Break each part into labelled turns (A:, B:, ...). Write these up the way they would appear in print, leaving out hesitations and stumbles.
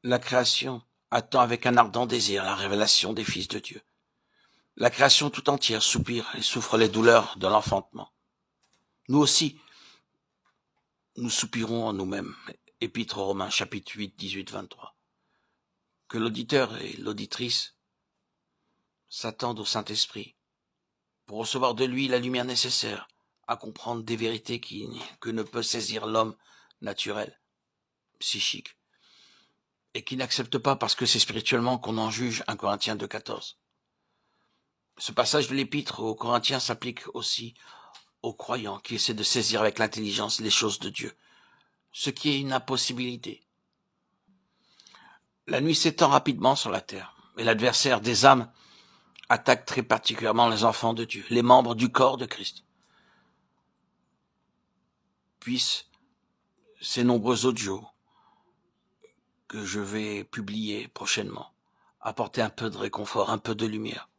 A: La création attend avec un ardent désir la révélation des fils de Dieu. La création tout entière soupire et souffre les douleurs de l'enfantement. Nous aussi, nous soupirons en nous-mêmes. Épître aux Romains, chapitre 8, 18, 23. Que l'auditeur et l'auditrice s'attendent au Saint-Esprit pour recevoir de lui la lumière nécessaire à comprendre des vérités que ne peut saisir l'homme naturel, psychique, et qui n'accepte pas parce que c'est spirituellement qu'on en juge. 1 Corinthiens 2, 14. Ce passage de l'épître aux Corinthiens s'applique aussi aux croyants qui essaient de saisir avec l'intelligence les choses de Dieu, ce qui est une impossibilité. La nuit s'étend rapidement sur la terre, et l'adversaire des âmes attaque très particulièrement les enfants de Dieu, les membres du corps de Christ. Puissent ces nombreux audios que je vais publier prochainement apporter un peu de réconfort, un peu de lumière,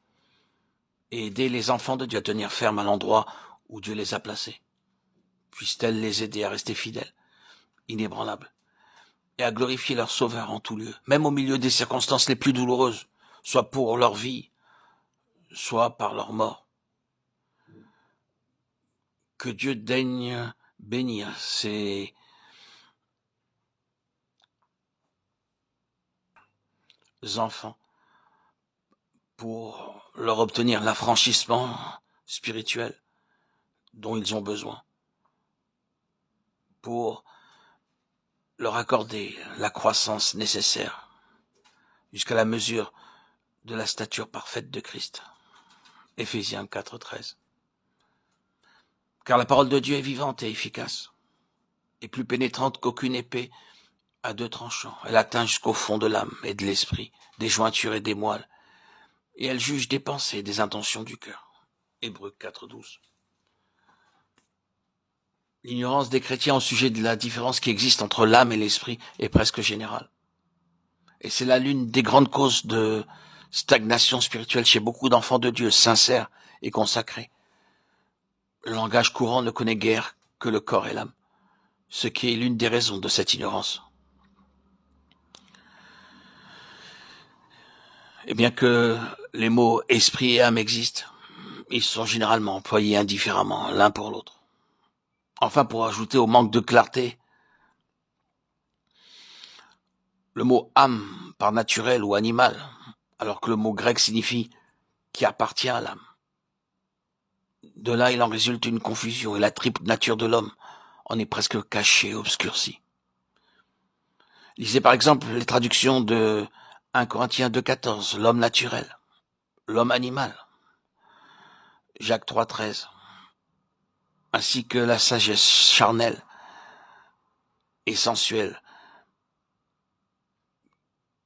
A: et aider les enfants de Dieu à tenir ferme à l'endroit où Dieu les a placés. Puisse-t-elle les aider à rester fidèles, inébranlables, et à glorifier leur Sauveur en tout lieu, même au milieu des circonstances les plus douloureuses, soit pour leur vie, soit par leur mort. Que Dieu daigne bénir ces enfants pour leur obtenir l'affranchissement spirituel dont ils ont besoin, pour leur accorder la croissance nécessaire jusqu'à la mesure de la stature parfaite de Christ. Éphésiens 4, 13. Car la parole de Dieu est vivante et efficace, et plus pénétrante qu'aucune épée à deux tranchants. Elle atteint jusqu'au fond de l'âme et de l'esprit, des jointures et des moelles, et elle juge des pensées et des intentions du cœur. Hébreux 4, 12. L'ignorance des chrétiens au sujet de la différence qui existe entre l'âme et l'esprit est presque générale. Et c'est là l'une des grandes causes de stagnation spirituelle chez beaucoup d'enfants de Dieu, sincères et consacrés. Le langage courant ne connaît guère que le corps et l'âme, ce qui est l'une des raisons de cette ignorance. Et bien que les mots esprit et âme existent, ils sont généralement employés indifféremment l'un pour l'autre. Enfin, pour ajouter au manque de clarté, le mot âme par naturel ou animal, alors que le mot grec signifie qui appartient à l'âme. De là, il en résulte une confusion et la triple nature de l'homme en est presque cachée, obscurcie. Lisez par exemple les traductions de 1 Corinthiens 2,14, l'homme naturel, l'homme animal, Jacques 3,13, ainsi que la sagesse charnelle et sensuelle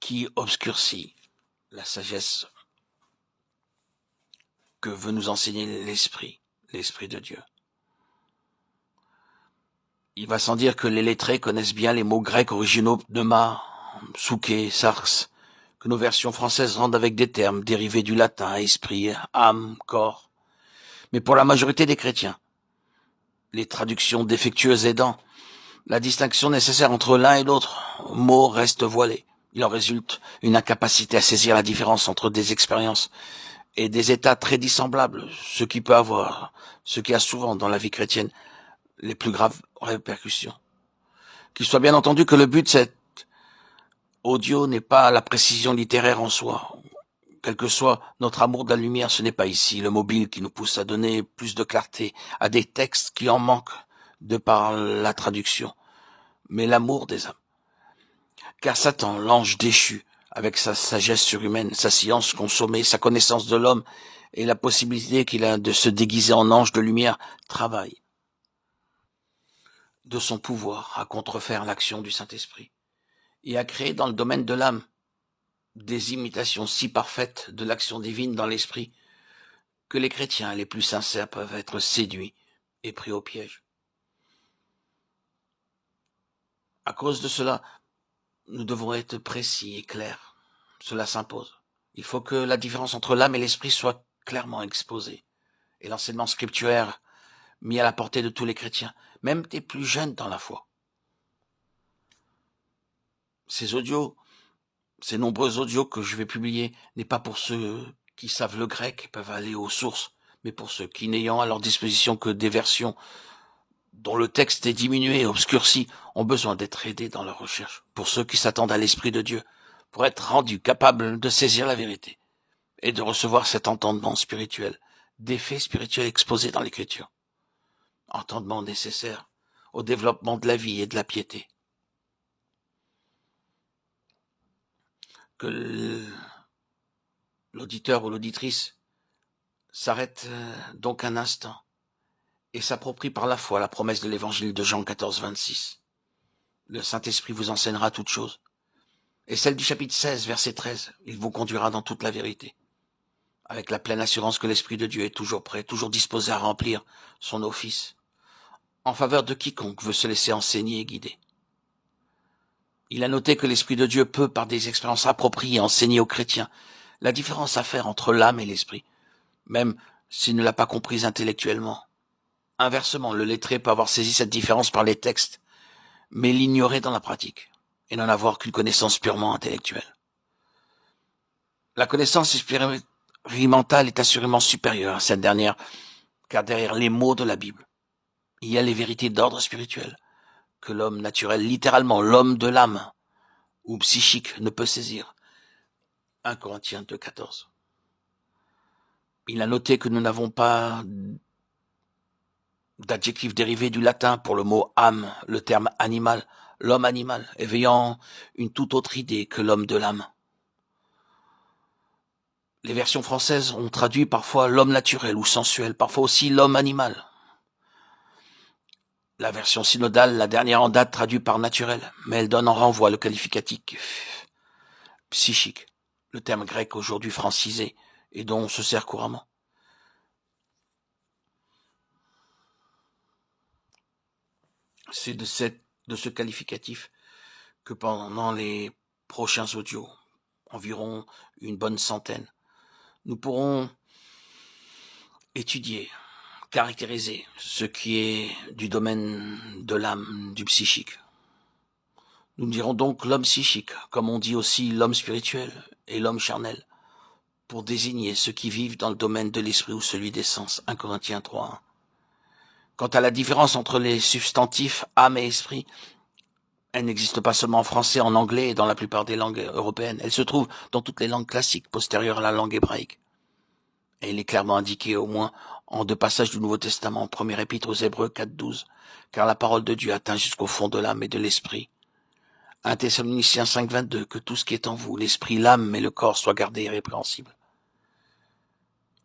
A: qui obscurcit la sagesse que veut nous enseigner l'esprit de Dieu. Il va sans dire que les lettrés connaissent bien les mots grecs originaux pneuma, souké, sarx, que nos versions françaises rendent avec des termes dérivés du latin, esprit, âme, corps. Mais pour la majorité des chrétiens, les traductions défectueuses aidant, la distinction nécessaire entre l'un et l'autre mot reste voilée. Il en résulte une incapacité à saisir la différence entre des expériences et des états très dissemblables, ce qui a souvent dans la vie chrétienne les plus graves répercussions. Qu'il soit bien entendu que le but de cet audio n'est pas la précision littéraire en soi. Quel que soit notre amour de la lumière, ce n'est pas ici le mobile qui nous pousse à donner plus de clarté à des textes qui en manquent de par la traduction, mais l'amour des âmes. Car Satan, l'ange déchu, avec sa sagesse surhumaine, sa science consommée, sa connaissance de l'homme et la possibilité qu'il a de se déguiser en ange de lumière, travaille de son pouvoir à contrefaire l'action du Saint-Esprit et à créer dans le domaine de l'âme des imitations si parfaites de l'action divine dans l'esprit que les chrétiens les plus sincères peuvent être séduits et pris au piège. À cause de cela, nous devons être précis et clairs. Cela s'impose. Il faut que la différence entre l'âme et l'esprit soit clairement exposée et l'enseignement scripturaire mis à la portée de tous les chrétiens, même des plus jeunes dans la foi. Ces audios Ces nombreux audios que je vais publier n'est pas pour ceux qui savent le grec et peuvent aller aux sources, mais pour ceux qui, n'ayant à leur disposition que des versions dont le texte est diminué et obscurci, ont besoin d'être aidés dans leur recherche. Pour ceux qui s'attendent à l'Esprit de Dieu, pour être rendus capables de saisir la vérité et de recevoir cet entendement spirituel, des faits spirituels exposés dans l'Écriture. Entendement nécessaire au développement de la vie et de la piété. Que l'auditeur ou l'auditrice s'arrête donc un instant et s'approprie par la foi la promesse de l'évangile de Jean 14, 26. Le Saint-Esprit vous enseignera toutes choses. Et celle du chapitre 16, verset 13, il vous conduira dans toute la vérité, avec la pleine assurance que l'Esprit de Dieu est toujours prêt, toujours disposé à remplir son office, en faveur de quiconque veut se laisser enseigner et guider. Il a noté que l'Esprit de Dieu peut, par des expériences appropriées, enseigner aux chrétiens la différence à faire entre l'âme et l'esprit, même s'il ne l'a pas comprise intellectuellement. Inversement, le lettré peut avoir saisi cette différence par les textes, mais l'ignorer dans la pratique, et n'en avoir qu'une connaissance purement intellectuelle. La connaissance expérimentale est assurément supérieure à cette dernière, car derrière les mots de la Bible, il y a les vérités d'ordre spirituel, que l'homme naturel, littéralement l'homme de l'âme, ou psychique, ne peut saisir. 1 Corinthiens 2, 14. Il a noté que nous n'avons pas d'adjectif dérivé du latin pour le mot âme, le terme animal, l'homme animal, éveillant une toute autre idée que l'homme de l'âme. Les versions françaises ont traduit parfois l'homme naturel ou sensuel, parfois aussi l'homme animal. La version synodale, la dernière en date, traduit par naturel, mais elle donne en renvoi le qualificatif psychique, le terme grec aujourd'hui francisé et dont on se sert couramment. C'est de ce qualificatif que pendant les prochains audios, environ une bonne centaine, nous pourrons étudier, caractériser ce qui est du domaine de l'âme, du psychique. Nous dirons donc l'homme psychique, comme on dit aussi l'homme spirituel et l'homme charnel, pour désigner ceux qui vivent dans le domaine de l'esprit ou celui des sens. 1 Corinthiens 3. Quant à la différence entre les substantifs âme et esprit, elle n'existe pas seulement en français, en anglais et dans la plupart des langues européennes. Elle se trouve dans toutes les langues classiques postérieures à la langue hébraïque. Et elle est clairement indiquée au moins en 2 passages du Nouveau Testament, premier épître aux Hébreux 4.12, car la parole de Dieu atteint jusqu'au fond de l'âme et de l'esprit. 1 Thessaloniciens 5.22, que tout ce qui est en vous, l'esprit, l'âme et le corps, soit gardé irrépréhensible.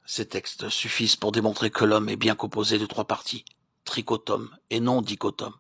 A: Ces textes suffisent pour démontrer que l'homme est bien composé de 3 parties, trichotomes et non dichotomes.